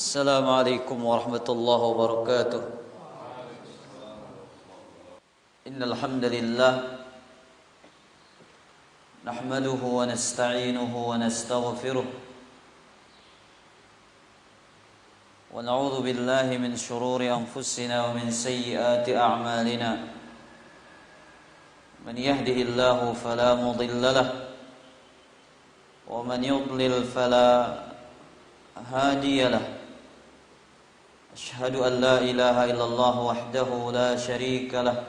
السلام عليكم ورحمة الله وبركاته. إن الحمد لله نحمده ونستعينه ونستغفره ونعوذ بالله من شرور أنفسنا ومن سيئات أعمالنا. من يهده الله فلا مضل له ومن يضلل فلا هادي له. أشهد أن لا إله إلا الله وحده لا شريك له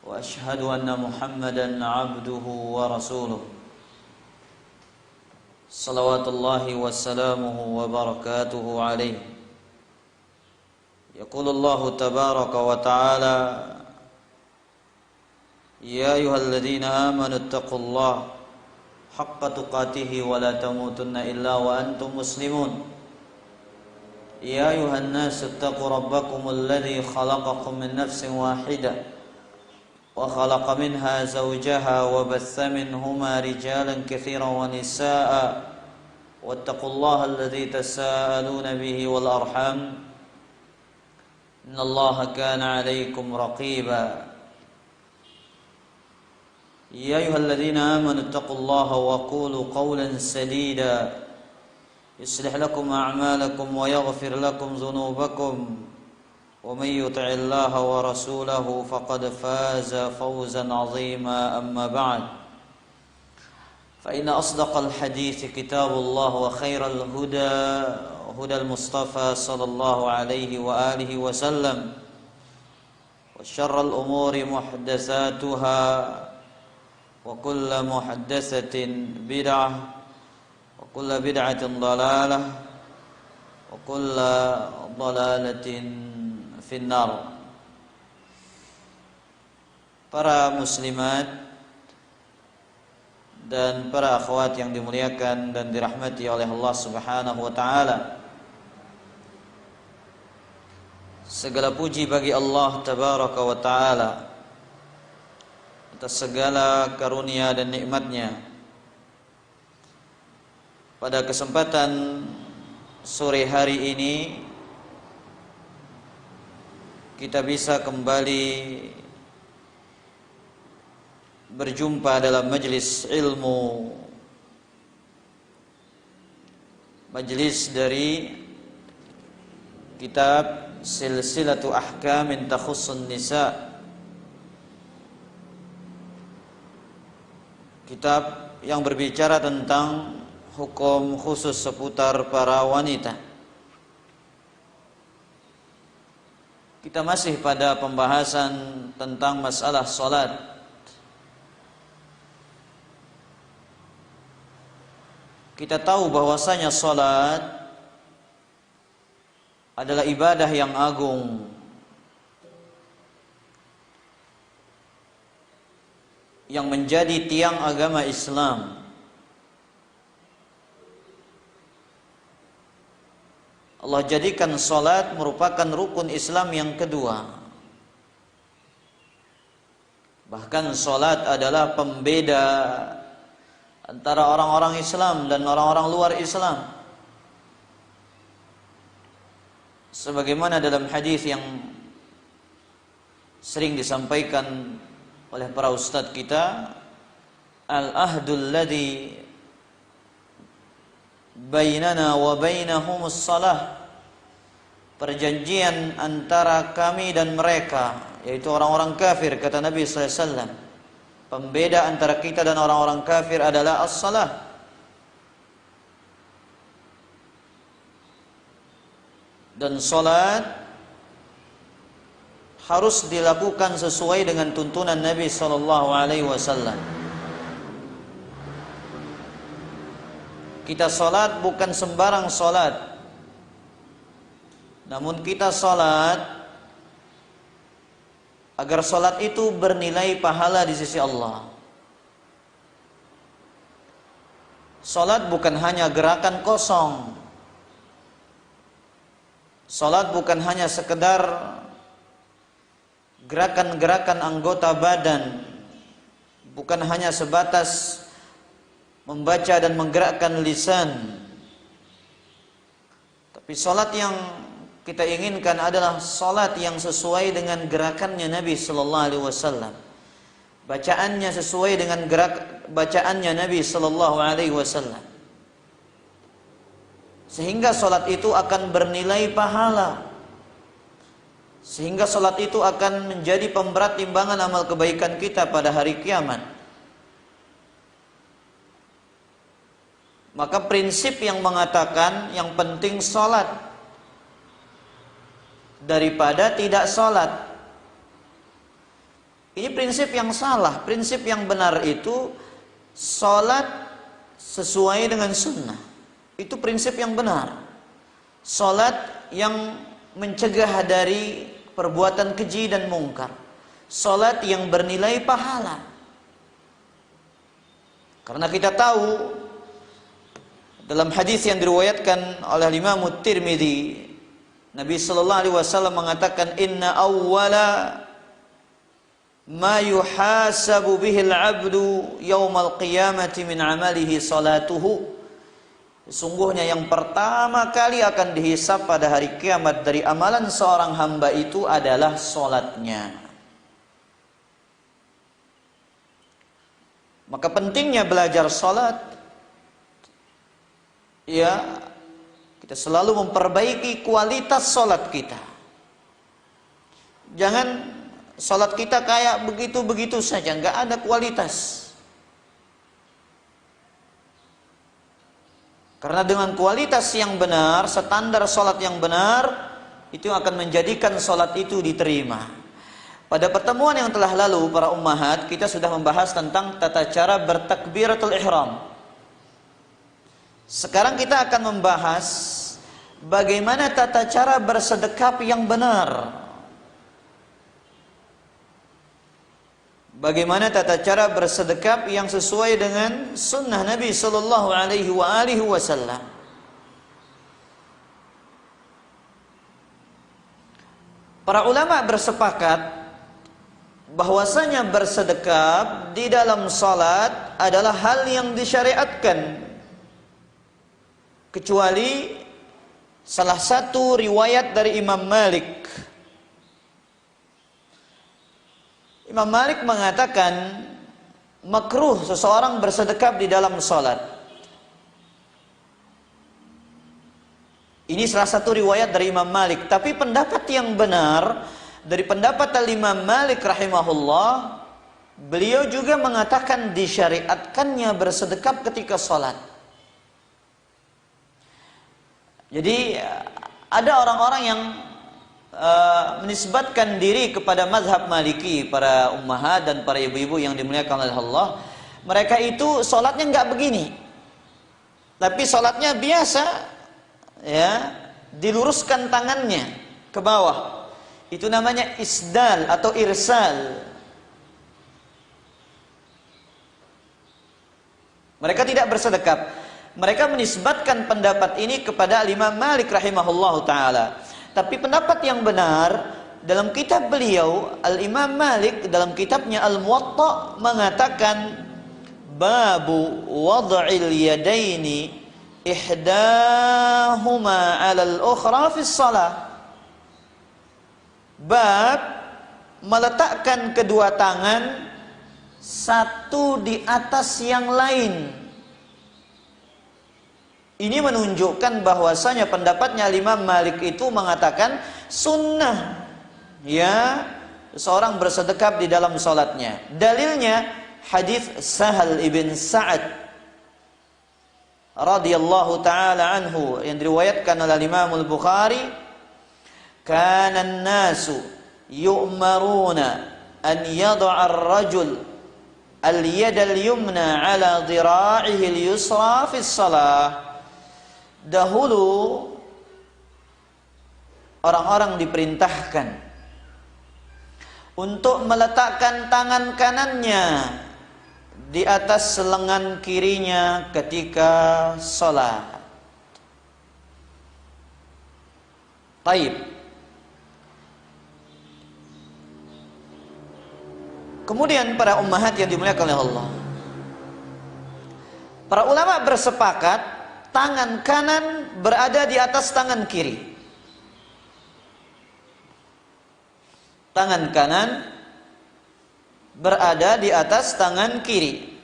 وأشهد أن محمدا عبده ورسوله صلوات الله وسلامه وبركاته عليه. يقول الله تبارك وتعالى: يا أيها الذين آمنوا اتقوا الله حق تقاته ولا تموتن إلا وأنتم مسلمون. يا أيها الناس اتقوا ربكم الذي خلقكم من نفس واحدة وخلق منها زوجها وبث منهما رجالا كثيرا ونساء واتقوا الله الذي تساءلون به والأرحام إن الله كان عليكم رقيبا. يا أيها الذين آمنوا اتقوا الله وقولوا قولا سديدا يصلح لكم أعمالكم ويغفر لكم ذنوبكم ومن يطع الله ورسوله فقد فاز فوزا عظيما. أما بعد فإن أصدق الحديث كتاب الله وخير الهدى هدى المصطفى صلى الله عليه وآله وسلم وشر الأمور محدثاتها وكل محدثة بدعة وكل بدعة ضلالة وكل ضلالة في النار. Para muslimat dan para akhwat yang dimuliakan dan dirahmati oleh Allah Subhanahu wa taala, segala puji bagi Allah Tabaraka wa taala atas segala karunia dan nikmatnya. Pada kesempatan sore hari ini kita bisa kembali berjumpa dalam majelis ilmu, majelis dari kitab Silsilatu Ahkamin Takhussun Nisa, kitab yang berbicara tentang hukum khusus seputar para wanita. Kita masih pada pembahasan tentang masalah salat. Kita tahu bahwasanya salat adalah ibadah yang agung, yang menjadi tiang agama Islam. Allah jadikan salat merupakan rukun Islam yang kedua. Bahkan salat adalah pembeda antara orang-orang Islam dan orang-orang luar Islam. Sebagaimana dalam hadis yang sering disampaikan oleh para ustadz kita, al-ahdul ladzi bainana wa bainahumus salah, perjanjian antara kami dan mereka, yaitu orang-orang kafir, kata Nabi sallallahu alaihi wasallam, pembeda antara kita dan orang-orang kafir adalah as-salah. Dan salat harus dilakukan sesuai dengan tuntunan Nabi sallallahu alaihi wasallam. Kita salat bukan sembarang salat, namun kita salat agar salat itu bernilai pahala di sisi Allah. Salat bukan hanya gerakan kosong. Salat bukan hanya sekedar gerakan-gerakan anggota badan, bukan hanya sebatas membaca dan menggerakkan lisan, Tapi salat yang kita inginkan adalah salat yang sesuai dengan gerakannya Nabi sallallahu alaihi wasallam. Bacaannya sesuai dengan bacaannya Nabi sallallahu alaihi wasallam. Sehingga salat itu akan bernilai pahala. Sehingga salat itu akan menjadi pemberat timbangan amal kebaikan kita pada hari kiamat. Maka prinsip yang mengatakan yang penting salat daripada tidak salat, ini prinsip yang salah. Prinsip yang benar itu salat sesuai dengan sunnah. Itu prinsip yang benar. Salat yang mencegah dari perbuatan keji dan mungkar. Salat yang bernilai pahala. Karena kita tahu dalam hadis yang diriwayatkan oleh Imam Tirmidzi, Nabi sallallahu alaihi wasallam mengatakan, "Inna awwala ma yuhasabu bihi al-'abdu yaumal qiyamati min 'amalihi salatuhu." Sesungguhnya yang pertama kali akan dihisab pada hari kiamat dari amalan seorang hamba itu adalah salatnya. Maka pentingnya belajar salat, ya, kita selalu memperbaiki kualitas salat kita. Jangan salat kita kayak begitu-begitu saja, nggak ada kualitas. Karena dengan kualitas yang benar, standar salat yang benar, itu akan menjadikan salat itu diterima. Pada pertemuan yang telah lalu, para ummahat, kita sudah membahas tentang tata cara bertakbiratul ihram. Sekarang kita akan membahas bagaimana tata cara bersedekap yang benar. Bagaimana tata cara bersedekap yang sesuai dengan sunnah Nabi sallallahu alaihi wasallam. Para ulama bersepakat bahwasanya bersedekap di dalam salat adalah hal yang disyariatkan, kecuali salah satu riwayat dari Imam Malik. Imam Malik mengatakan makruh seseorang bersedekap di dalam salat. Ini salah satu riwayat dari Imam Malik, tapi pendapat yang benar dari pendapat Imam Malik rahimahullah, beliau juga mengatakan disyariatkannya bersedekap ketika salat. Jadi ada orang-orang yang menisbatkan diri kepada mazhab Maliki, para ummahat dan para ibu-ibu yang dimuliakan oleh Allah. Mereka itu sholatnya nggak begini, tapi sholatnya biasa, ya, diluruskan tangannya ke bawah. Itu namanya isdal atau irsal. Mereka tidak bersedekap. Mereka menisbatkan pendapat ini kepada Imam Malik rahimahullahu taala. Tapi pendapat yang benar dalam kitab beliau, Al-Imam Malik dalam kitabnya Al-Muwatta mengatakan babu wad'il yadaini ihdahuma 'alal ukhra fi shalah. Bab meletakkan kedua tangan satu di atas yang lain. Ini menunjukkan bahwasanya pendapatnya Imam Malik itu mengatakan sunnah, ya, seorang bersedekap di dalam salatnya. Dalilnya hadis Sahal ibn Sa'ad radhiyallahu taala anhu yang diriwayatkan oleh Imam Al-Bukhari, kana an-nasu yu'maruna an yad'a ar-rajul al-yada al-yumna 'ala dhira'ihi al-yusra fi as-salah. Dahulu orang-orang diperintahkan untuk meletakkan tangan kanannya di atas lengan kirinya ketika sholat. Taib. Kemudian para ummahat yang dimuliakan oleh Allah, para ulama bersepakat tangan kanan berada di atas tangan kiri. Tangan kanan berada di atas tangan kiri.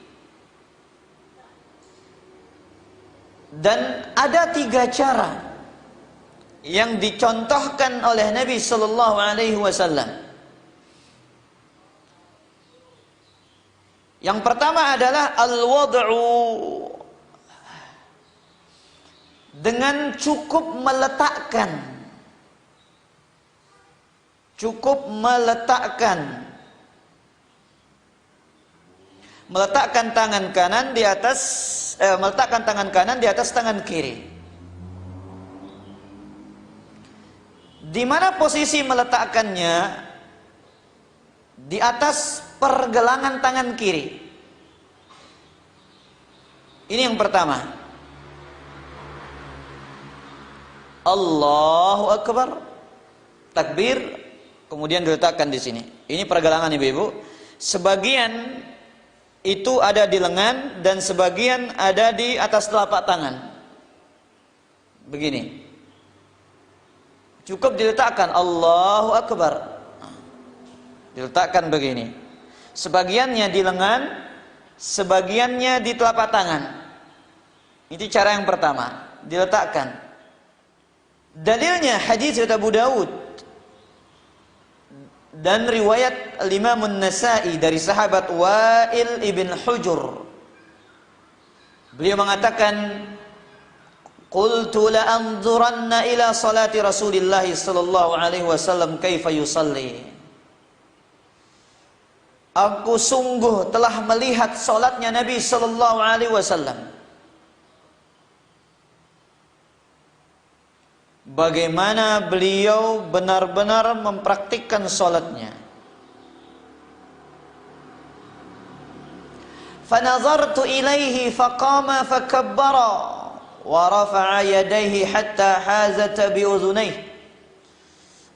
Dan ada 3 cara yang dicontohkan oleh Nabi sallallahu alaihi wasallam. Yang pertama adalah al-wad'u, dengan cukup meletakkan tangan kanan di atas tangan kiri. Di mana posisi meletakkannya? Di atas pergelangan tangan kiri. Ini yang pertama. Allahu Akbar, takbir, kemudian diletakkan di sini. Ini pergelangan ibu-ibu. Sebagian itu ada di lengan dan sebagian ada di atas telapak tangan. Begini. Cukup diletakkan Allahu Akbar. Diletakkan begini. Sebagiannya di lengan, sebagiannya di telapak tangan. Itu cara yang pertama, diletakkan. Dalilnya hadis riwayat Abu Dawud dan riwayat Imam An-Nasa'i dari sahabat Wa'il ibn Hujur. Beliau mengatakan, "Qultu la anzuranna ila salati Rasulillah sallallahu alaihi wasallam kaifa yusalli." Aku sungguh telah melihat salatnya Nabi sallallahu alaihi wasallam. Bagaimana beliau benar-benar mempraktikkan salatnya. Fanazartu ilaihi faqama fakabbara wa rafa'a yadayhi hatta hazata bi udhunayhi.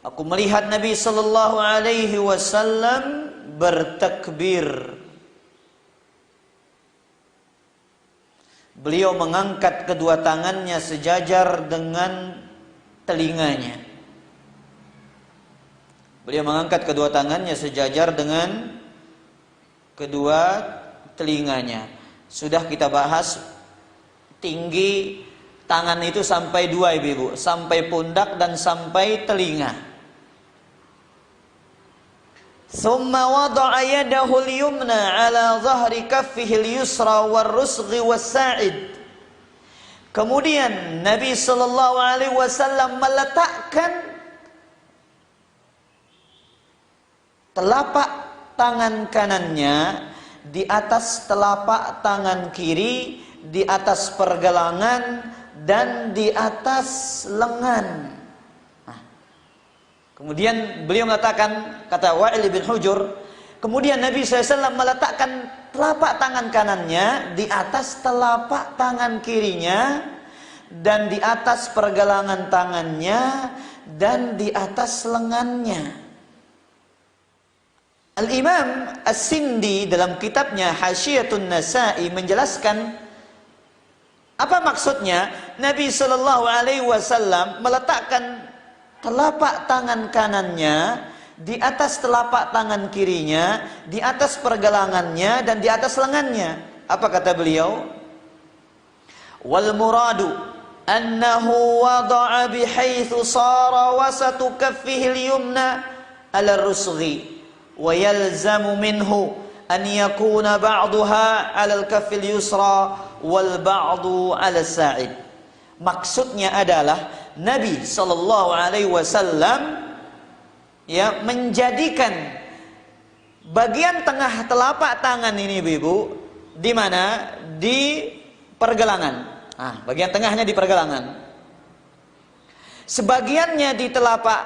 Aku melihat Nabi sallallahu alaihi wasallam bertakbir. Beliau mengangkat kedua tangannya sejajar dengan telinganya. Beliau mengangkat kedua tangannya sejajar dengan kedua telinganya. Sudah kita bahas tinggi tangan itu sampai 2 ibu-ibu, sampai pundak dan sampai telinga. Thumma wada'a yadahu al-yumna ala dhahri kaffihi al-yusra war-rusghi was-sa'id. Kemudian Nabi sallallahu alaihi wasallam meletakkan telapak tangan kanannya di atas telapak tangan kiri, di atas pergelangan dan di atas lengan. Nah, kemudian beliau meletakkan, kata Wa'il bin Hujur, kemudian Nabi SAW meletakkan telapak tangan kanannya di atas telapak tangan kirinya dan di atas pergelangan tangannya dan di atas lengannya. Al-Imam As-Sindi dalam kitabnya Hasyiyatun Nasa'i menjelaskan apa maksudnya Nabi sallallahu alaihi wasallam meletakkan telapak tangan kanannya di atas telapak tangan kirinya, di atas pergelangannya dan di atas lengannya. Apa kata beliau? Wal muradu annahu wada'a bihaitsu sara wasatu kaffihi al-yumna 'ala ar-rusghi wa yalzamu minhu an yakuna ba'daha 'ala al-kaffi al-yusra wal ba'du 'ala as-sa'id. Maksudnya adalah Nabi sallallahu alaihi wasallam menjadikan bagian tengah telapak tangan ini ibu di mana? Di pergelangan. Nah, bagian tengahnya di pergelangan. Sebagiannya di telapak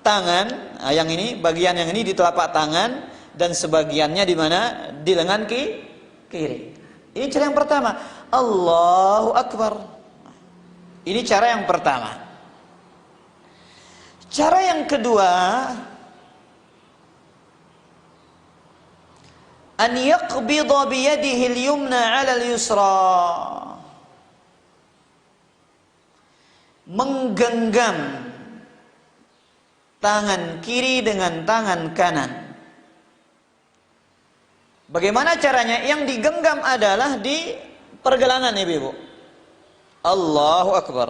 tangan, yang ini bagian yang ini di telapak tangan dan sebagiannya di mana? Di lengan kiri. Ini cara yang pertama. Allahu Akbar. Ini cara yang pertama. Cara yang kedua, an yaqbida biyadihi al-yumna 'ala al-yusra. menggenggam tangan kiri dengan tangan kanan. Bagaimana caranya? Yang digenggam adalah di pergelangan, Ibu. Allahu Akbar.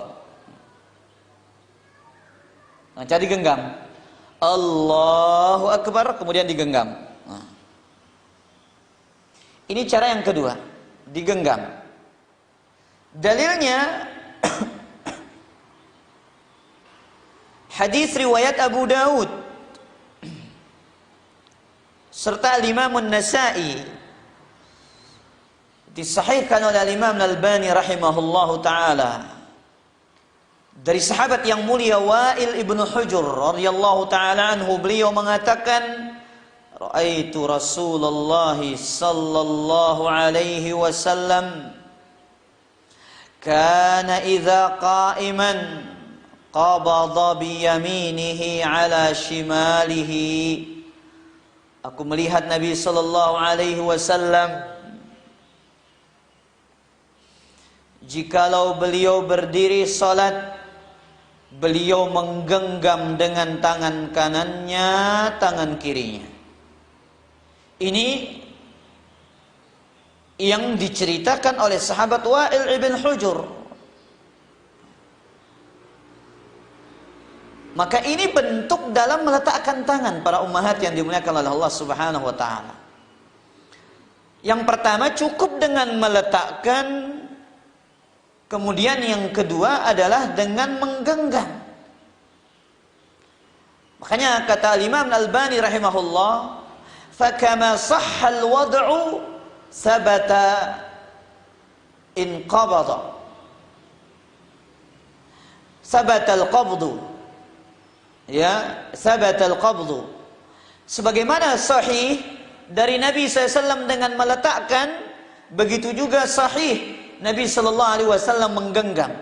Nah, cara digenggam. Allahu Akbar, kemudian digenggam. Nah. Ini cara yang kedua, digenggam. Dalilnya hadis riwayat Abu Daud serta Imam An-Nasa'i, disahihkan oleh Imam Al-Albani rahimahullahu taala, dari sahabat yang mulia Wa'il ibnu Hujur radhiyallahu taala anhu, beliau mengatakan, ra'aitu Rasulullah sallallahu alaihi wasallam kana idza qa'iman qabada biyaminihi ala shimalihi. Aku melihat Nabi sallallahu alaihi wasallam jikalau beliau berdiri salat, beliau menggenggam dengan tangan kanannya tangan kirinya. Ini yang diceritakan oleh sahabat Wa'il ibn Hujur. Maka ini bentuk dalam meletakkan tangan para ummahat yang dimuliakan oleh Allah Subhanahu wa taala. Yang pertama cukup dengan meletakkan, kemudian yang kedua adalah dengan menggenggam. Makanya kata Imam Al-Albani rahimahullah, "Fakama sahhal wad'u sabata in qabada." Sabata al-qabdu. Ya, sabatal qabdu. Sebagaimana sahih dari Nabi SAW dengan meletakkan, begitu juga sahih Nabi SAW menggenggam.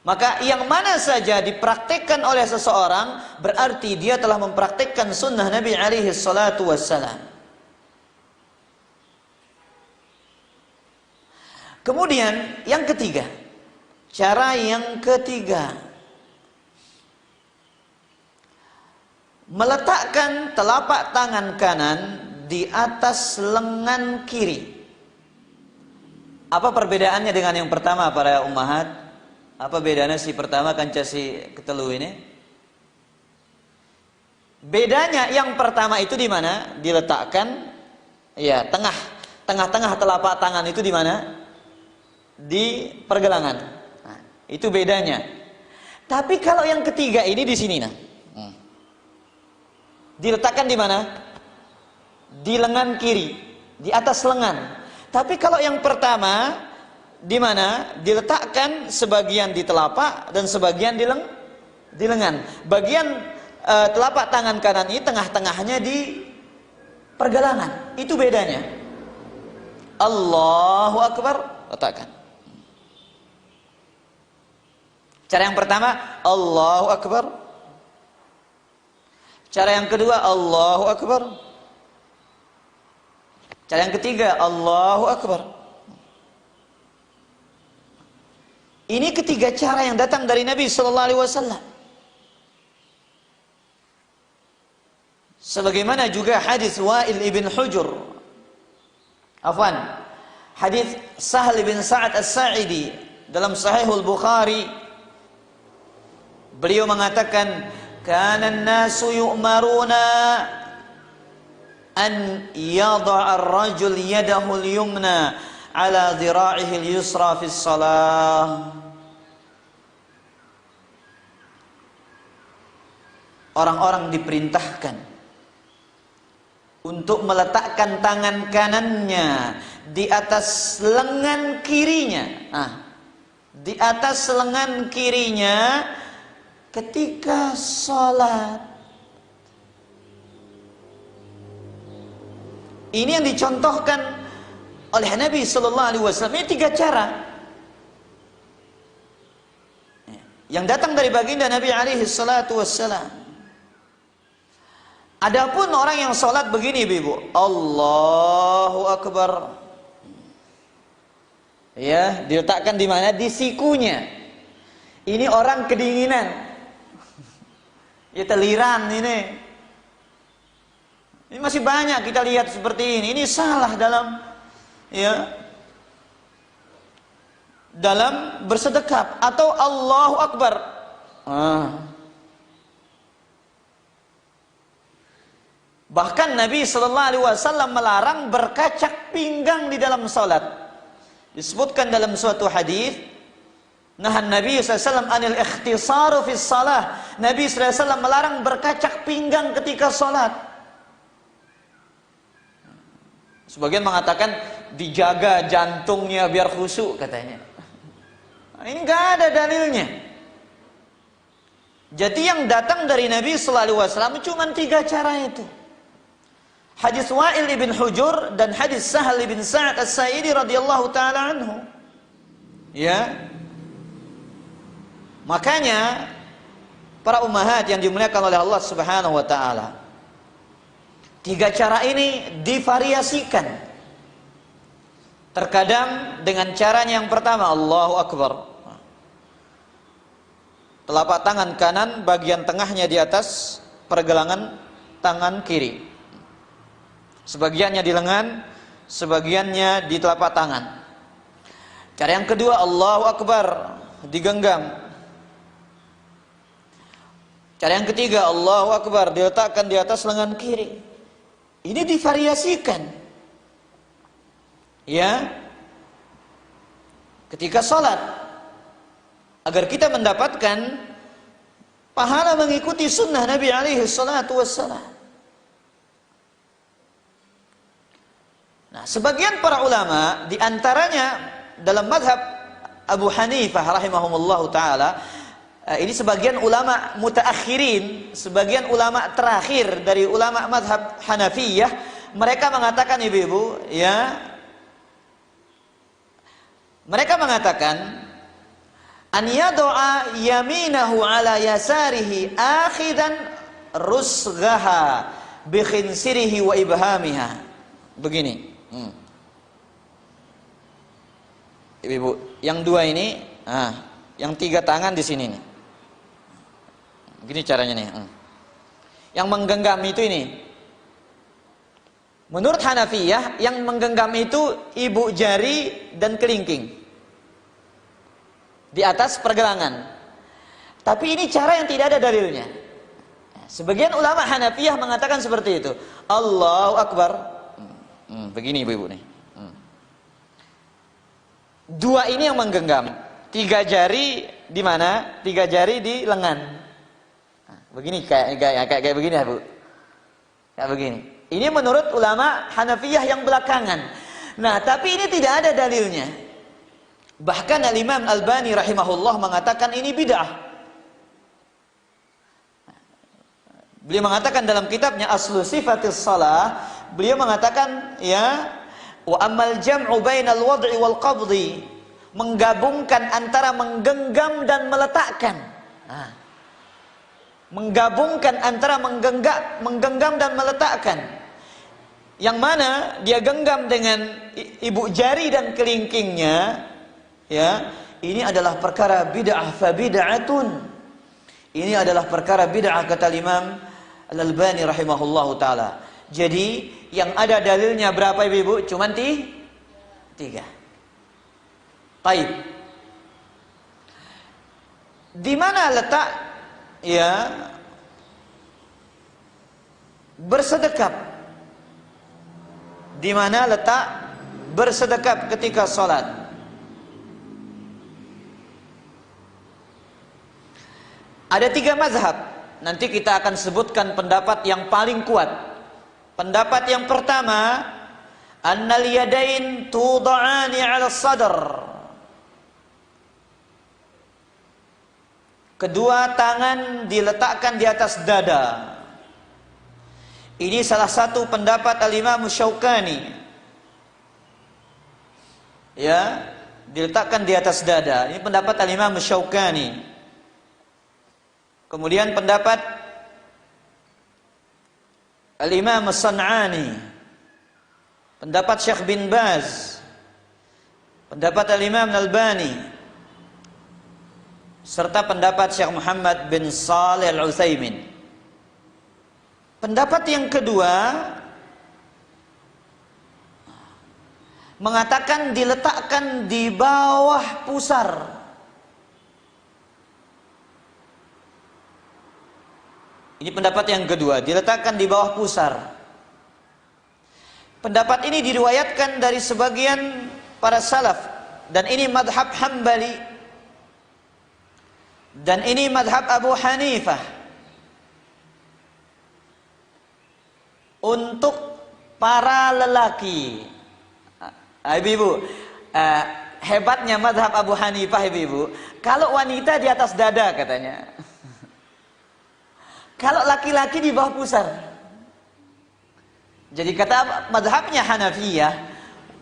Maka yang mana saja dipraktikkan oleh seseorang, berarti dia telah mempraktikkan sunnah Nabi SAW. Kemudian yang ketiga, cara yang ketiga, meletakkan telapak tangan kanan di atas lengan kiri. Apa perbedaannya dengan yang pertama para ummahat? Apa bedanya si pertama kanca si ketelu ini? Bedanya yang pertama itu di mana? Diletakkan ya, tengah-tengah telapak tangan itu di mana? Di pergelangan. Nah, itu bedanya. Tapi kalau yang ketiga ini di sini nah. Diletakkan di mana? Di lengan kiri, di atas lengan. Tapi kalau yang pertama di mana? Diletakkan sebagian di telapak dan sebagian di lengan. Bagian telapak tangan kanan ini tengah-tengahnya di pergelangan. Itu bedanya. Allahu Akbar, letakkan. Cara yang pertama, Allahu Akbar. Cara yang kedua, Allahu Akbar. Cara yang ketiga, Allahu Akbar. Ini ketiga cara yang datang dari Nabi sallallahu alaihi wasallam. Sebagaimana juga hadis Wa'il ibn Hujur. Hadis Sahal bin Sa'ad As-Sa'idi dalam Sahihul Bukhari. Beliau mengatakan, kana an-nasu yu'maruna an yada'a ar-rajul yadahu al-yumna ala dhira'ihi al-yusra fi shalah. Orang-orang diperintahkan untuk meletakkan tangan kanannya di atas lengan kirinya. Di atas lengan kirinya ketika sholat. Ini yang dicontohkan oleh Nabi Sallallahu Alaihi Wasallam. Ini tiga cara yang datang dari baginda Nabi Alaihi Salatu Wassalam. Adapun orang yang sholat begini, Ibu, Allahu Akbar, ya, diletakkan di mana? Di sikunya. Ini orang kedinginan. Ya teliran ini. Ini masih banyak kita lihat seperti ini. Ini salah dalam bersedekap atau Allahu Akbar. Bahkan Nabi sallallahu alaihi wasallam melarang berkacak pinggang di dalam salat. Disebutkan dalam suatu hadis, nahan Nabi sallallahu alaihi wasallam anil ikhtisar fi shalah. Nabi sallallahu alaihi wasallam melarang berkacak pinggang ketika salat. Sebagian mengatakan dijaga jantungnya biar khusyuk katanya. Ini enggak ada dalilnya. Jadi yang datang dari Nabi sallallahu alaihi wasallam cuma 3 cara itu. Hadis Wa'il ibn Hujur dan hadis Sahal ibn Sa'ad As-Sa'idi radhiyallahu taala anhu. Ya. Makanya para ummahat yang dimuliakan oleh Allah Subhanahu wa taala, 3 cara ini divariasikan. Terkadang dengan caranya yang pertama, Allahu Akbar. Telapak tangan kanan bagian tengahnya di atas pergelangan tangan kiri. Sebagiannya di lengan, sebagiannya di telapak tangan. Cara yang kedua, Allahu Akbar, digenggam. Cara yang ketiga, Allahu Akbar, diletakkan di atas lengan kiri. Ini divariasikan. Ya. Ketika sholat, agar kita mendapatkan pahala mengikuti sunnah Nabi alaihi salatu wassalam. Nah, sebagian para ulama, diantaranya dalam madhab Abu Hanifah rahimahumullahu ta'ala, ini sebagian ulama mutaakhirin, sebagian ulama terakhir dari ulama madhab Hanafiyah, mereka mengatakan, ibu-ibu, ya, mereka mengatakan an yadu'a yaminahu ala yasarihi akhidan rusghaha bi khinsirihi wa ibhamiha. Begini. Ibu, yang 2 ini, yang 3 tangan di sini nih. Begini caranya nih. Yang menggenggam itu ini. Menurut Hanafiyah, yang menggenggam itu ibu jari dan kelingking di atas pergelangan. Tapi ini cara yang tidak ada dalilnya. Sebagian ulama Hanafiyah mengatakan seperti itu. Allahu Akbar. Begini ibu-ibu nih. 2 ini yang menggenggam. 3 jari di mana? 3 jari di lengan. Begini kayak begini ya, Bu. Kayak begini. Ini menurut ulama Hanafiyah yang belakangan. Nah, tapi ini tidak ada dalilnya. Bahkan Al-Imam Al-Albani rahimahullah mengatakan ini bid'ah. Beliau mengatakan dalam kitabnya Aslu Sifatis Shalah, beliau mengatakan, ya, wa amal jam'u bainal wad'i wal qabdi, menggabungkan antara menggenggam dan meletakkan. Menggabungkan antara menggenggam dan meletakkan. Yang mana dia genggam dengan ibu jari dan kelingkingnya, ya, ini adalah perkara bid'ah fa bid'atun. Ini adalah perkara bid'ah kata Imam Al-Albani rahimahullahu taala. Jadi yang ada dalilnya berapa ibu? Cuman 3. Baik. Di mana letak, ya, bersedekap? Di mana letak bersedekap ketika sholat? Ada 3 mazhab. Nanti kita akan sebutkan pendapat yang paling kuat. Pendapat yang pertama, annal yadain tuda'ani 'ala sadr. Kedua tangan diletakkan di atas dada. Ini salah satu pendapat Al-Imam Syaukani. Ya, diletakkan di atas dada. Ini pendapat Al-Imam Syaukani. Kemudian pendapat Al-Imam As-San'ani, pendapat Syekh bin Baz, pendapat Al-Imam Al-Albani, serta pendapat Syekh Muhammad bin Shalih Al-Utsaimin. Pendapat yang kedua mengatakan diletakkan di bawah pusar. Ini pendapat yang kedua, diletakkan di bawah pusar. Pendapat ini diriwayatkan dari sebagian para salaf, dan ini madhab Hambali, dan ini madhab Abu Hanifah. Untuk para lelaki, ibu-ibu, hebatnya madhab Abu Hanifah, ibu-ibu, kalau wanita di atas dada katanya, kalau laki-laki di bawah pusar. Jadi kata madhabnya Hanafiyah,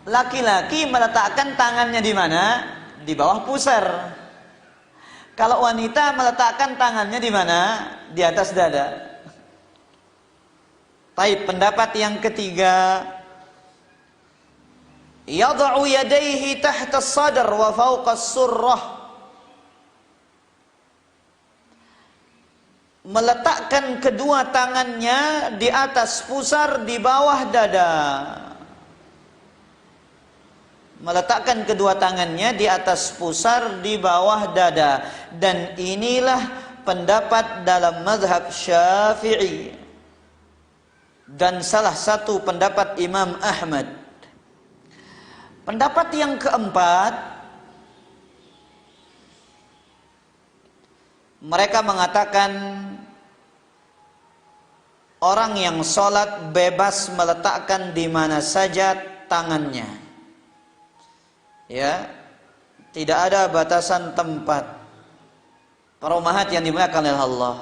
laki-laki meletakkan tangannya di mana? Di bawah pusar. Kalau wanita meletakkan tangannya di mana? Di atas dada. Baik, pendapat yang ketiga, yad'u yadayhi tahta as-sadr wa fawqa as-surrah. Meletakkan kedua tangannya di atas pusar, di bawah dada. Meletakkan kedua tangannya di atas pusar, di bawah dada. Dan inilah pendapat dalam mazhab Syafi'i dan salah satu pendapat Imam Ahmad. Pendapat yang keempat, mereka mengatakan orang yang sholat bebas meletakkan di mana saja tangannya. Ya, tidak ada batasan tempat. Para ummahat yang dimuliakan oleh Allah,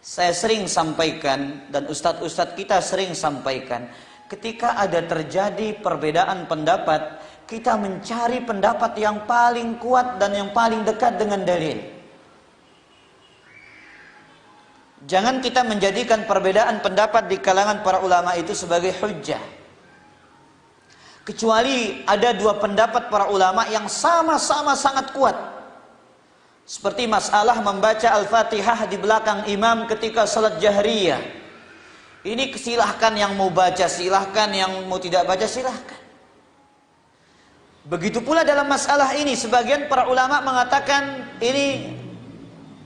saya sering sampaikan dan ustadz-ustadz kita sering sampaikan, ketika ada terjadi perbedaan pendapat, kita mencari pendapat yang paling kuat dan yang paling dekat dengan dalil. Jangan kita menjadikan perbedaan pendapat di kalangan para ulama itu sebagai hujjah. Kecuali ada dua pendapat para ulama yang sama-sama sangat kuat. Seperti masalah membaca Al-Fatihah di belakang imam ketika salat jahriyah. Ini silahkan yang mau baca, silahkan yang mau tidak baca, silahkan. Begitu pula dalam masalah ini, sebagian para ulama mengatakan ini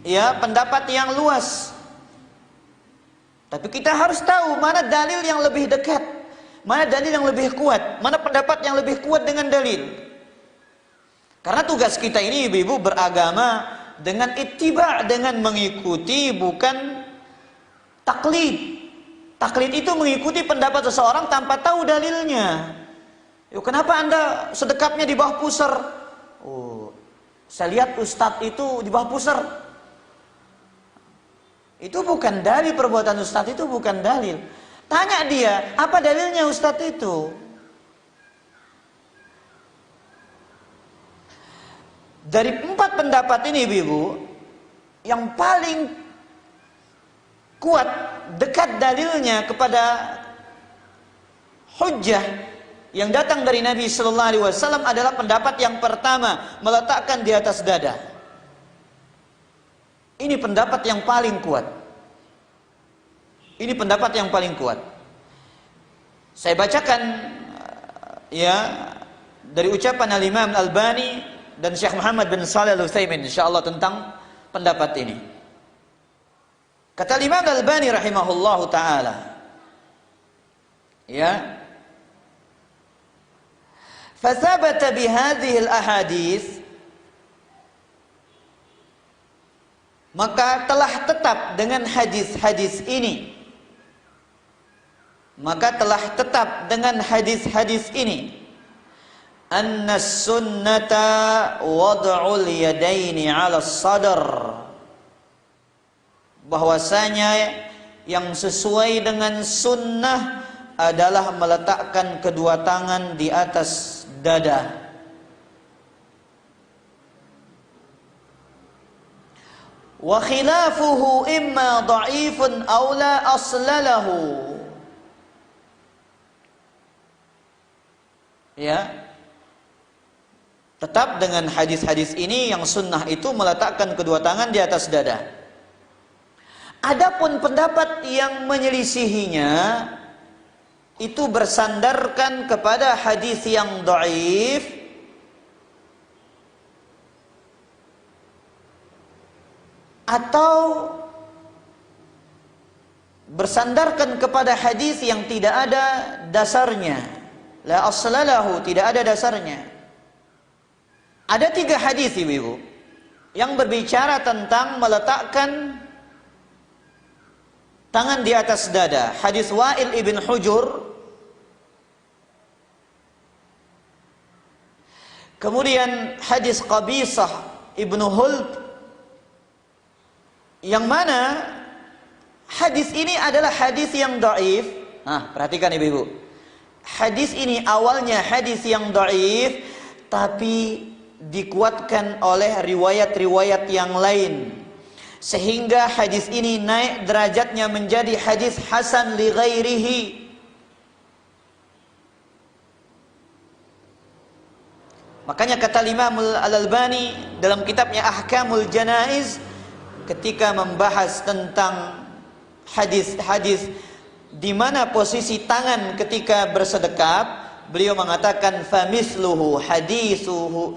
ya pendapat yang luas. Tapi kita harus tahu mana dalil yang lebih dekat, mana dalil yang lebih kuat, mana pendapat yang lebih kuat dengan dalil. Karena tugas kita ini ibu-ibu beragama dengan ittiba', dengan mengikuti, bukan taklid. Taklid itu mengikuti pendapat seseorang tanpa tahu dalilnya. Yo, kenapa Anda sedekapnya di bawah pusar? Oh, saya lihat ustadz itu di bawah pusar. Itu bukan dalil, perbuatan ustadz itu bukan dalil. Tanya dia, apa dalilnya ustadz itu? Dari 4 pendapat ini ibu-ibu, yang paling kuat, dekat dalilnya kepada hujjah yang datang dari Nabi Sallallahu Alaihi Wasallam adalah pendapat yang pertama, meletakkan di atas dada. Ini pendapat yang paling kuat. Ini pendapat yang paling kuat. Saya bacakan ya dari ucapan Al-Imam Al-Albani dan Syekh Muhammad bin Shalih Al-Utsaimin insyaallah tentang pendapat ini. Kata Imam Al-Albani rahimahullahu taala, ya, "Fathabata bihadhihi al-ahadits", maka telah tetap dengan hadis-hadis ini. Maka telah tetap dengan hadis-hadis ini, anna sunnata wad'ul yadaini 'ala sadr, bahwasanya yang sesuai dengan sunnah adalah meletakkan kedua tangan di atas dada. Wa khilafuhu imma dha'ifun aw la asla lahu. Ya. Tetap dengan hadis-hadis ini yang sunnah itu meletakkan kedua tangan di atas dada. Adapun pendapat yang menyelisihinya itu bersandarkan kepada hadis yang dhaif atau bersandarkan kepada hadis yang tidak ada dasarnya, la aslalahu, tidak ada dasarnya. Ada 3 hadis ibu-ibu yang berbicara tentang meletakkan tangan di atas dada. Hadis Wa'il ibn Hujur, kemudian hadis Qabisah ibnu Hulb, yang mana hadis ini adalah hadis yang dhaif. Nah, perhatikan ibu-ibu. Hadis ini awalnya hadis yang dhaif, tapi dikuatkan oleh riwayat-riwayat yang lain, sehingga hadis ini naik derajatnya menjadi hadis hasan li ghairihi. Makanya kata Imam Al-Albani dalam kitabnya Ahkamul Janaiz, ketika membahas tentang hadis-hadis di mana posisi tangan ketika bersedekap, beliau mengatakan famisluhu hadithuhu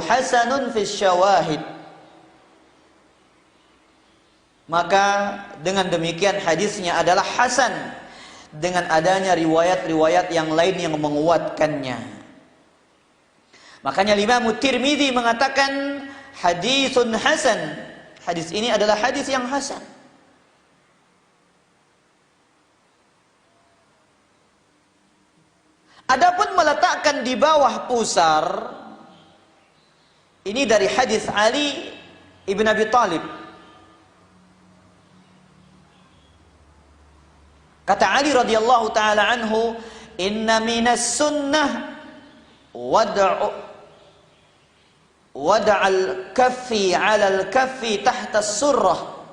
hasanun fis syawahid. Maka dengan demikian hadisnya adalah hasan dengan adanya riwayat-riwayat yang lain yang menguatkannya. Makanya Imam Tirmidzi mengatakan hadisun hasan. Hadis ini adalah hadis yang hasan. Adapun meletakkan di bawah pusar, ini dari hadis Ali ibn Abi Thalib. Kata Ali radhiyallahu taala anhu, "Inna minas sunnah wada'al kaffi 'alal kaffi tahta as-surrah."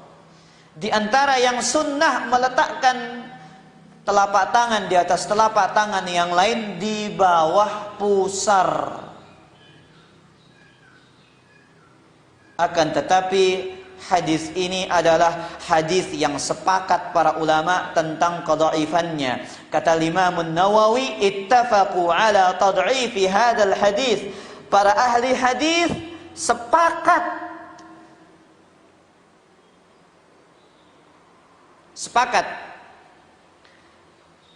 Di antara yang sunnah meletakkan telapak tangan di atas telapak tangan yang lain di bawah pusar. Akan tetapi hadis ini adalah hadis yang sepakat para ulama tentang kedhaifannya. Kata Imam Nawawi, ittafaqu ala tad'ifi hadzal hadis. Para ahli hadis sepakat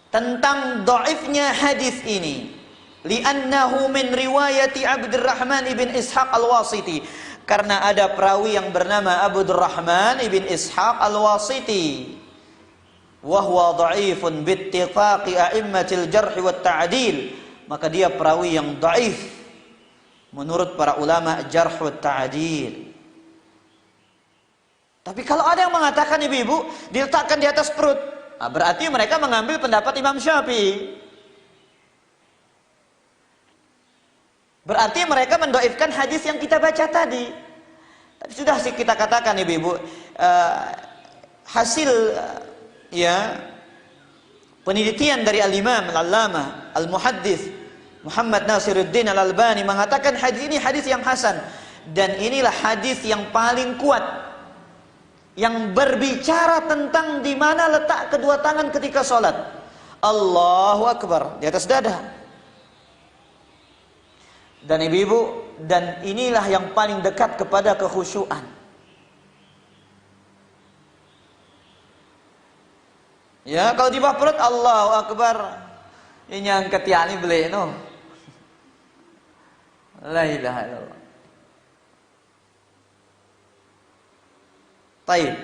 tentang dhaifnya hadis ini, li'annahu min riwayati Abdurrahman ibn Ishaq al-Wasiti, karena ada perawi yang bernama Abdurrahman ibn Ishaq al-Wasiti, wa huwa dhaifun bittifaqi a'immatil jarh wat ta'dil, maka dia perawi yang dhaif menurut para ulama jarh wat ta'dil. Tapi kalau ada yang mengatakan ibu-ibu diletakkan di atas perut, nah, berarti mereka mengambil pendapat Imam Syafi'i. Berarti mereka mendoifkan hadis yang kita baca tadi. Tapi sudah sih kita katakan ibu-ibu, hasil penelitian dari Al-Imam Al-Allamah Al-Muhaddits Muhammad Nasiruddin Al-Albani mengatakan hadis ini hadis yang hasan, dan inilah hadis yang paling kuat yang berbicara tentang di mana letak kedua tangan ketika sholat. Allahu Akbar, di atas dada. Dan ibu-ibu, dan inilah yang paling dekat kepada kekhusyuan. Ya, kalau di bawah perut Allahu Akbar, ini yang ketiani beli no. La ilaha illallah. Taib.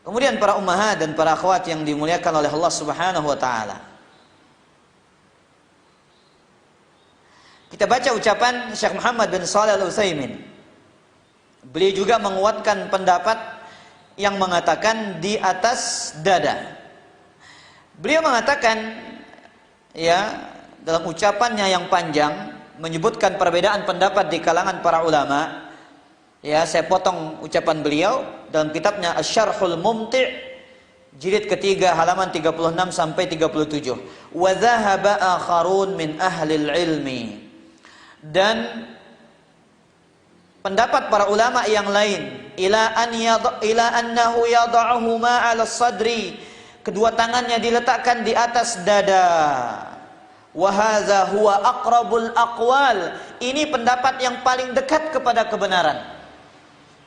Kemudian para ummahat dan para akhwat yang dimuliakan oleh Allah Subhanahu wa taala. Kita baca ucapan Syekh Muhammad bin Shalih Al-Utsaimin. Beliau juga menguatkan pendapat yang mengatakan di atas dada. Beliau mengatakan dalam ucapannya yang panjang menyebutkan perbedaan pendapat di kalangan para ulama. Saya potong ucapan beliau dalam kitabnya Asy-Syarhul Mumti', jilid ketiga halaman 36 sampai 37. Wa dhahaba akharun min ahli ilmi. Dan pendapat para ulama yang lain ila annahu yad'uhuma 'ala sadri, kedua tangannya diletakkan di atas dada. Wa hadza huwa aqrabul aqwal, ini pendapat yang paling dekat kepada kebenaran.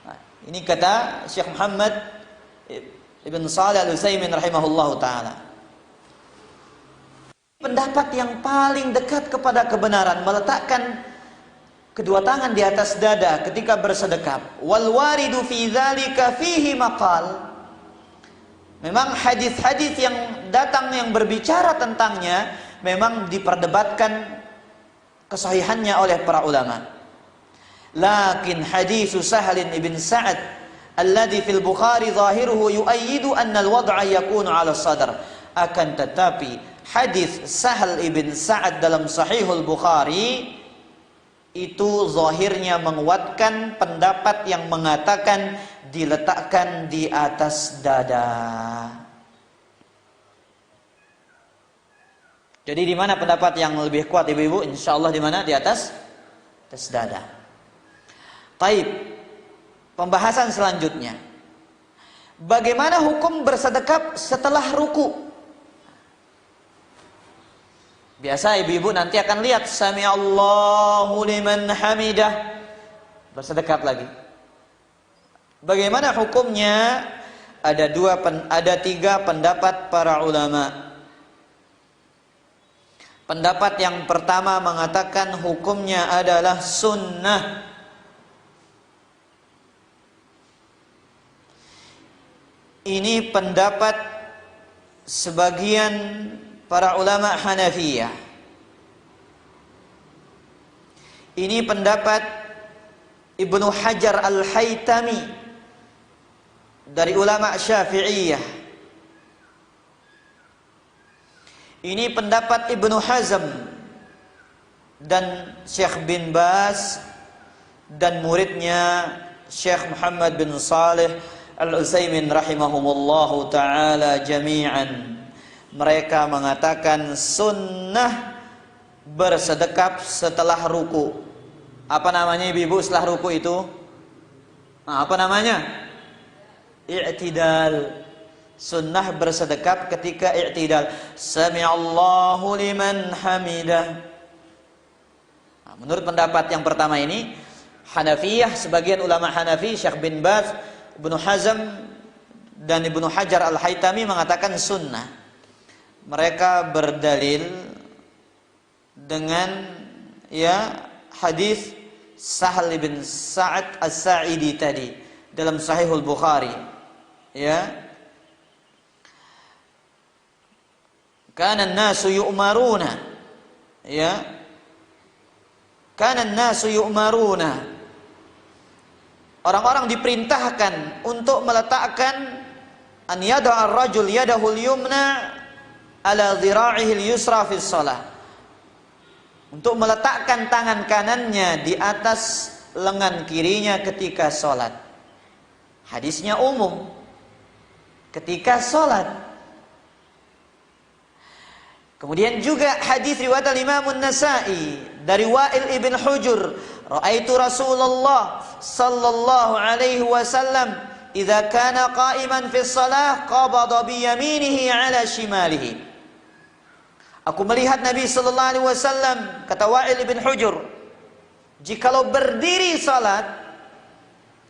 Nah, ini kata Syekh Muhammad Ibn Shalih Al-Utsaimin rahimahullahu taala. Pendapat yang paling dekat kepada kebenaran, meletakkan kedua tangan di atas dada ketika bersedekap. Wal waridu fi dzalika fihi maqal. Memang hadis-hadis yang datang yang berbicara tentangnya memang diperdebatkan kesahihannya oleh para ulama. Lakin hadis Sahal ibn Sa'ad alladhi fil Bukhari zahiruhu yu'ayyidu anna al-wad'a yakunu 'ala sadr. Akan tetapi hadis Sahal ibn Sa'ad dalam Sahihul Bukhari itu zahirnya menguatkan pendapat yang mengatakan diletakkan di atas dada. Jadi di mana pendapat yang lebih kuat ibu-ibu? Insyaallah di mana? Di atas dada. Taib. Pembahasan selanjutnya. Bagaimana hukum bersedekap setelah ruku? Biasa ibu-ibu nanti akan lihat sami'allahu liman hamidah, bersedekap lagi. Bagaimana hukumnya? Ada tiga pendapat para ulama. Pendapat yang pertama mengatakan hukumnya adalah sunnah. Ini pendapat sebagian para ulama Hanafiyah. Ini pendapat Ibnu Hajar Al-Haytami dari ulama Syafi'iyah. Ini pendapat Ibnu Hazm dan Syekh bin Baz dan muridnya Syekh Muhammad bin Shalih Al-Utsaimin rahimahumullahu ta'ala jami'an. Mereka mengatakan sunnah bersedekap setelah ruku. Apa namanya ibu-ibu setelah ruku itu? Nah, apa namanya? I'tidal. Sunnah bersedekap ketika i'tidal. Sami'allahu liman hamidah. Nah, menurut pendapat yang pertama ini, Hanafiyah, sebagian ulama Hanafi, Syekh bin Baz, Ibnu Hazm dan Ibnu Hajar Al-Haytami mengatakan sunnah. Mereka berdalil dengan hadis Sahal bin Sa'ad As-Sa'idi tadi dalam Sahihul Bukhari. Kana an-nasu yu'maruna. Kana an-nasu yu'maruna. Orang-orang diperintahkan untuk meletakkan an yada'a ar-rajul yadahu al-yumna ala dhira'ihi al-yusra fi shalah. Untuk meletakkan tangan kanannya di atas lengan kirinya ketika sholat. Hadisnya umum. Ketika sholat. Kemudian juga hadis riwayat Imam An-Nasa'i dari Wa'il ibn Hujur, ra'aitu Rasulullah sallallahu alaihi wasallam idza kana qa'iman fi shalah qabada bi yaminihi ala shimalihi. Aku melihat Nabi sallallahu alaihi wasallam, kata Wa'il ibn Hujur, jikalau berdiri salat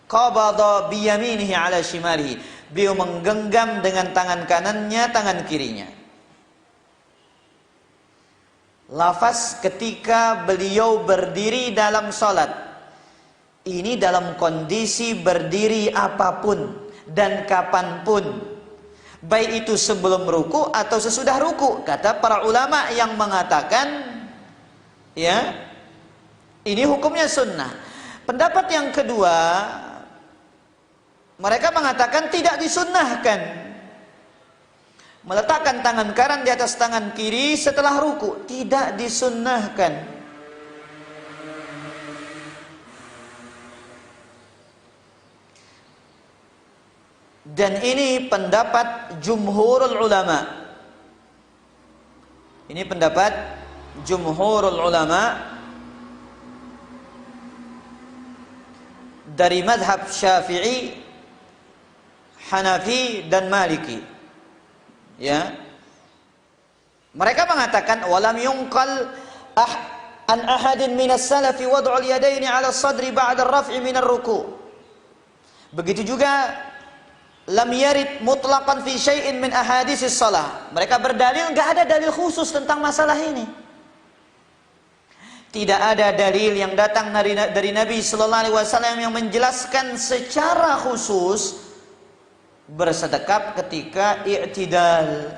qabada bi yaminihi ala shimalihi, beliau menggenggam dengan tangan kanannya tangan kirinya. Lafaz ketika beliau berdiri dalam salat. Ini dalam kondisi berdiri apapun dan kapanpun, baik itu sebelum ruku atau sesudah ruku. Kata para ulama yang mengatakan ini hukumnya sunnah. Pendapat yang kedua, mereka mengatakan tidak disunnahkan meletakkan tangan kanan di atas tangan kiri setelah ruku. Tidak disunnahkan. Dan ini pendapat jumhurul ulama. Ini pendapat jumhurul ulama dari mazhab Syafi'i, Hanafi dan Maliki. Ya. Mereka mengatakan walam yunqal an ahadin minas salafi wad'ul yadaini 'ala sadri ba'da ar-raf'i min ar-ruku'. Begitu juga lam yarid mutlaqan fi syai'in min ahaditsis shalah. Mereka berdalil, enggak ada dalil khusus tentang masalah ini. Tidak ada dalil yang datang dari Nabi sallallahu alaihi wasallam yang menjelaskan secara khusus bersedekap ketika i'tidal.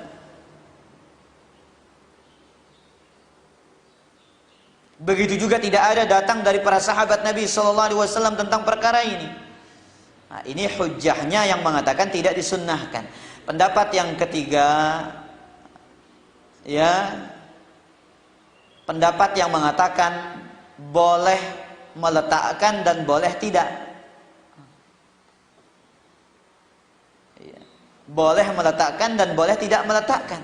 Begitu juga tidak ada datang dari para sahabat Nabi sallallahu alaihi wasallam tentang perkara ini. Nah, ini hujjahnya yang mengatakan tidak disunnahkan. Pendapat yang ketiga, ya, pendapat yang mengatakan boleh meletakkan dan boleh tidak. Boleh meletakkan dan boleh tidak meletakkan.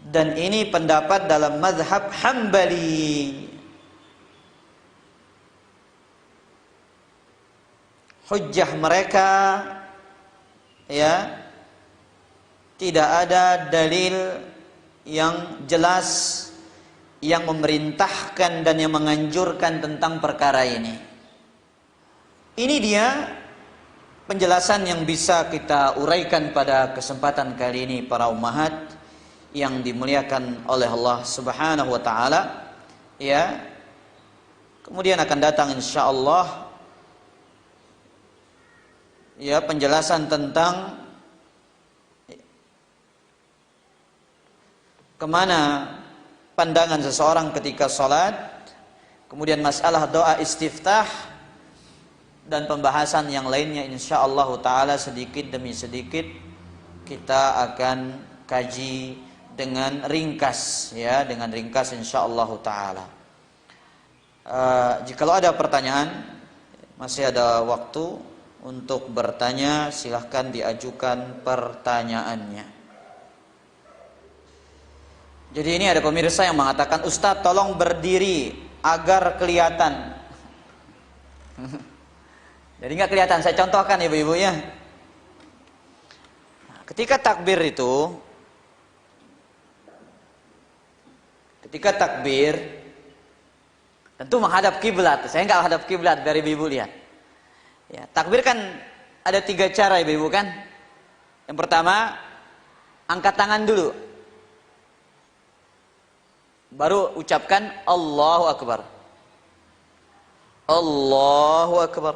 Dan ini pendapat dalam mazhab Hambali. Hujjah mereka, ya, tidak ada dalil yang jelas yang memerintahkan dan yang menganjurkan tentang perkara ini. Ini dia penjelasan yang bisa kita uraikan pada kesempatan kali ini, para ummahat yang dimuliakan oleh Allah Subhanahu wa taala. Ya. Kemudian akan datang insyaallah, ya, penjelasan tentang kemana pandangan seseorang ketika sholat, kemudian masalah doa istiftah, dan pembahasan yang lainnya insyaallah ta'ala sedikit demi sedikit kita akan kaji dengan ringkas, ya, dengan ringkas insyaallah ta'ala. Jikalau ada pertanyaan, masih ada waktu untuk bertanya, silahkan diajukan pertanyaannya. Jadi ini ada pemirsa yang mengatakan, Ustadz tolong berdiri agar kelihatan. Jadi nggak kelihatan, saya contohkan ibu-ibu ya. Ketika takbir itu, tentu menghadap kiblat. Saya nggak menghadap kiblat, biar ibu-ibu lihat. Ya, takbir kan ada 3 cara ibu-ibu kan. Yang pertama, angkat tangan dulu, baru ucapkan Allahu Akbar. Allahu Akbar.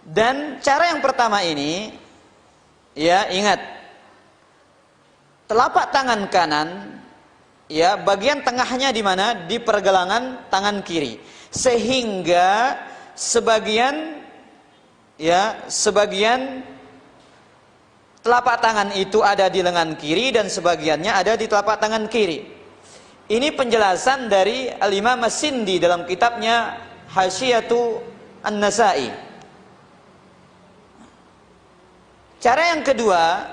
Dan cara yang pertama ini, ya, ingat, telapak tangan kanan, ya, bagian tengahnya di mana? Di pergelangan tangan kiri. Sehingga sebagian telapak tangan itu ada di lengan kiri dan sebagiannya ada di telapak tangan kiri. Ini penjelasan dari Al-Imam As-Sindi dalam kitabnya Hasyiyatu An-Nasa'i. Cara yang kedua,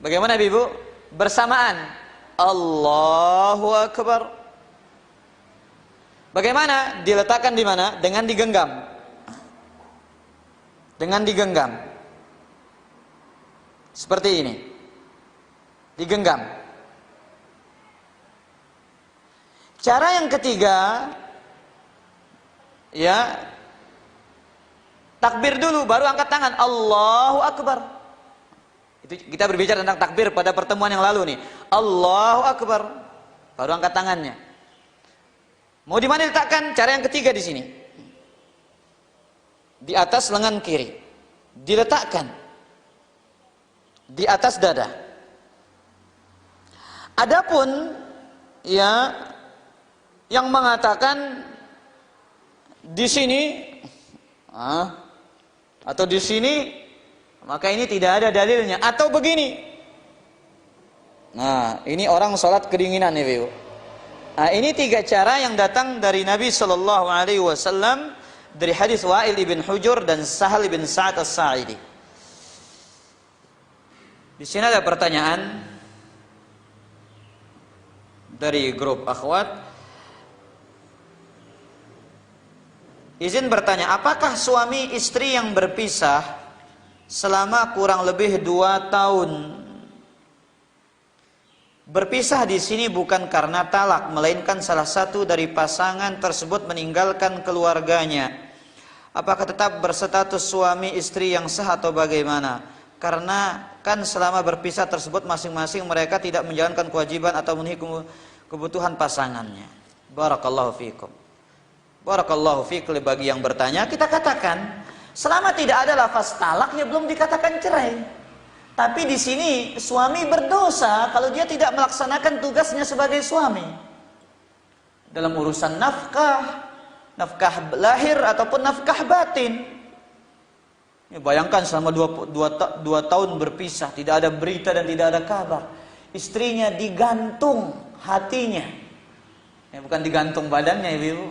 bagaimana Ibu? Bersamaan Allahu Akbar. Bagaimana? Diletakkan di mana? Dengan digenggam. Dengan digenggam. Seperti ini. Digenggam. Cara yang ketiga, ya, takbir dulu baru angkat tangan Allahu Akbar. Itu kita berbicara tentang takbir pada pertemuan yang lalu nih. Allahu Akbar. Baru angkat tangannya. Mau di mana diletakkan? Cara yang ketiga di sini. Di atas lengan kiri. Diletakkan di atas dada. Adapun, ya, yang mengatakan di sini atau di sini, maka ini tidak ada dalilnya. Atau begini. Nah, ini orang sholat kedinginan nih, Bu. Nah, ini 3 cara yang datang dari Nabi Sallallahu Alaihi Wasallam dari hadis Wa'il ibn Hujur dan Sahal ibn Sa'ad as-Sa'idi. Di sini ada pertanyaan dari grup akhwat. Izin bertanya, apakah suami istri yang berpisah selama kurang lebih 2 tahun? Berpisah di sini bukan karena talak, melainkan salah satu dari pasangan tersebut meninggalkan keluarganya. Apakah tetap berstatus suami istri yang sah atau bagaimana? Karena kan selama berpisah tersebut masing-masing mereka tidak menjalankan kewajiban atau memenuhi kebutuhan pasangannya. Barakallahu fiikum. Barakallahu fiikum. Bagi yang bertanya, kita katakan selama tidak ada lafaz talak ya belum dikatakan cerai. Tapi di sini suami berdosa kalau dia tidak melaksanakan tugasnya sebagai suami dalam urusan nafkah, nafkah lahir ataupun nafkah batin. Ya, bayangkan selama 2 tahun berpisah, tidak ada berita dan tidak ada kabar. Istrinya digantung hatinya. Ya, bukan digantung badannya, Ibu.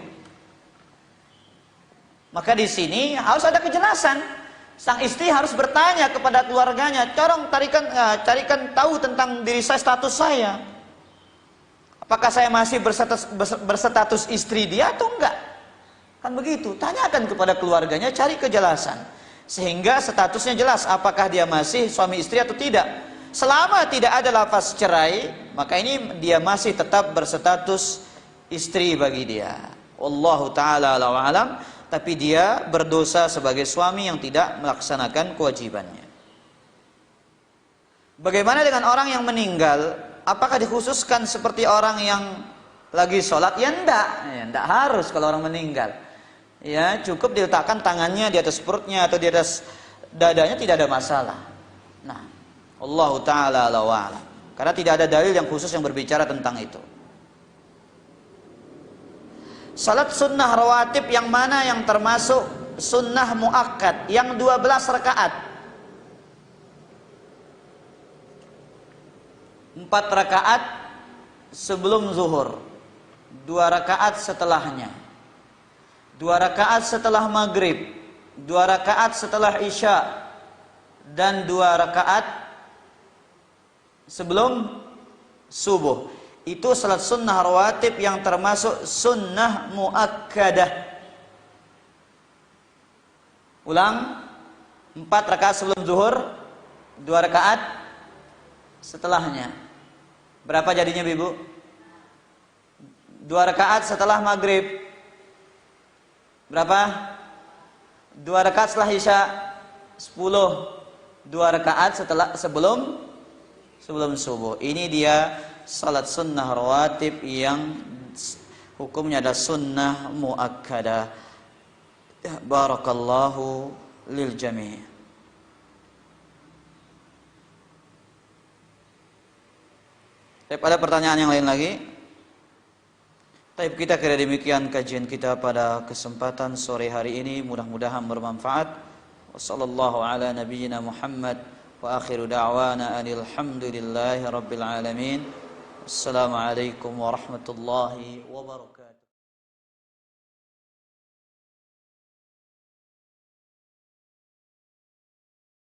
Maka di sini harus ada kejelasan. Sang istri harus bertanya kepada keluarganya, "Tolong carikan tahu tentang diri saya, status saya. Apakah saya masih berstatus istri dia atau enggak?" Kan begitu. Tanyakan kepada keluarganya, cari kejelasan sehingga statusnya jelas apakah dia masih suami istri atau tidak. Selama tidak ada lafaz cerai, maka ini dia masih tetap berstatus istri bagi dia. Wallahu taala alam. Tapi dia berdosa sebagai suami yang tidak melaksanakan kewajibannya. Bagaimana dengan orang yang meninggal? Apakah dikhususkan seperti orang yang lagi sholat? Ya enggak harus kalau orang meninggal. Ya cukup diletakkan tangannya di atas perutnya atau di atas dadanya, tidak ada masalah. Nah, Allah Taala a'lam. Karena tidak ada dalil yang khusus yang berbicara tentang itu. Salat sunnah rawatib yang mana yang termasuk sunnah muakkad? Yang 12 rakaat. 4 rakaat sebelum zuhur, 2 rakaat setelahnya, 2 rakaat setelah maghrib, 2 rakaat setelah isya, dan 2 rakaat sebelum subuh. Itu salat sunnah rawatib yang termasuk sunnah muakkadah. Ulang, 4 rakaat sebelum zuhur, 2 rakaat setelahnya. Berapa jadinya, Ibu? 2 rakaat setelah maghrib. Berapa? 2 rakaat setelah isya, 10. 2 rakaat sebelum subuh. Ini dia salat sunnah rawatib yang hukumnya ada sunnah muakkadah. Barakallahu lil jami'. Ada pertanyaan yang lain lagi? Baik, kita kira demikian kajian kita pada kesempatan sore hari ini, mudah-mudahan bermanfaat. Wassallallahu ala nabiyyina Muhammad wa akhiru da'wana anil hamdulillahi rabbil alamin. Assalamualaikum warahmatullahi wabarakatuh.